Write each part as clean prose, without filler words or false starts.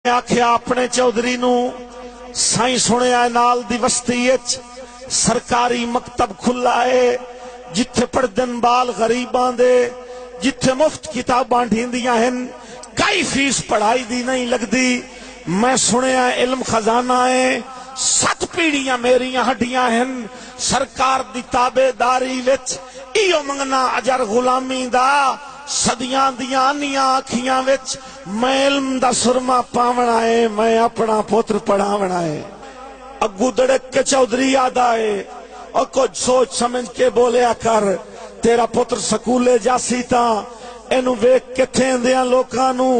आख्या अपने चौधरी नू साई सुनिया नाल दी बस्ती सरकारी मकतब खुला है जिथे पढ़दन बाल गरीबां दे, जिथे मुफ्त किताबां ढींदियां हन, कई फीस पढ़ाई दी नहीं लगदी। मैं सुनिया इल्म खजाना है, 7 पीढ़ियां मेरियां हड्डियां हन। सरकार दी ताबेदारी विच इहो मंगना अजर गुलामी दा, सदियां दियां आनियां अखियां विच मैं इल्म दा सुरमा पावना है, मैं अपना पुत्र पढ़ावना है। अगू दड़क के चौधरी याद आए और कुछ सोच समझ के बोलिया कर, तेरा पुत्र स्कूले जासी ता एनू वेख के थेंदियां लोकां नू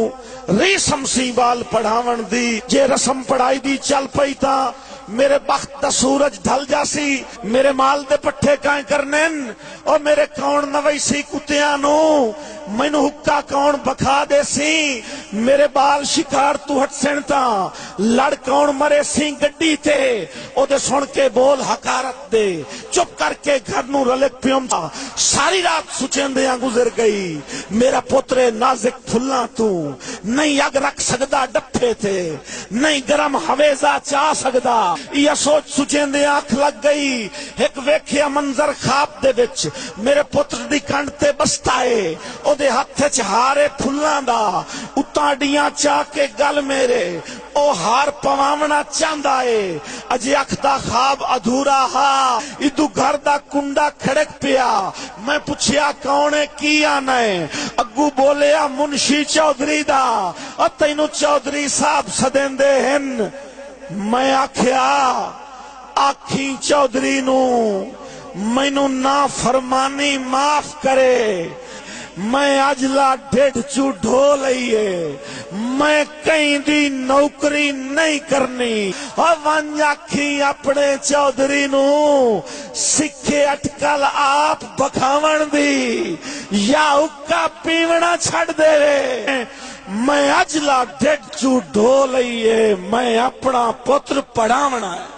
रीसम सी बाल पढ़ावन दी। जे रसम पढ़ाई दी चल पई ता मेरे बख्त दा सूरज ढल जासी। मेरे माल दे पट्ठे काए करने और मेरे कौन नवैसी कुत्तियां नू मैनू हुक्का कौन बखा देसी। मेरे बाल शिकार तू हटसेन ता लड़ कौन मरे सी गड्डी ते, ओदे सुन के बोल हकारत दे। चुप करके घर नू रलक पियम था, सारी रात सुचेंदियां गुजर गई। मेरा पुत्र नाजुक फुल्ला तू नहीं अग रख सकदा डफे ते, नहीं गरम हवेजा चा सकदा। यह सोच सुचेंदे आंख लग गई। एक वेख्या मंजर खाब दे विच मेरे पुत्र दी कंड ते बसता है, ओदे हथ च हारे फुल्लां दा, उताड़ियां चा के गल मेरे ओ हार पवावना चाहता है। अजे अख दा खाब अधूरा हा, इदू घर दा कुंडा खड़क पिया। मैं पुछया कौन है की आना है, अगू बोलिया मुंशी चौधरी दा, और तैनू चौधरी साहब सदेंदे हन। मैं आख्या आखी चौधरी नू मैनू ना फरमानी माफ करे, मैं अजला ढेड चू ढो लईए, मैं कहीं दी नौकरी नहीं करनी। और वंज आखी अपने चौधरी नू सिखे अटकल आप बखावन दी, या हुक्का पीवना छड़ देवे। मैं अजला ढेड चू ढो लईए, मैं अपना पुत्र पढ़ावना है।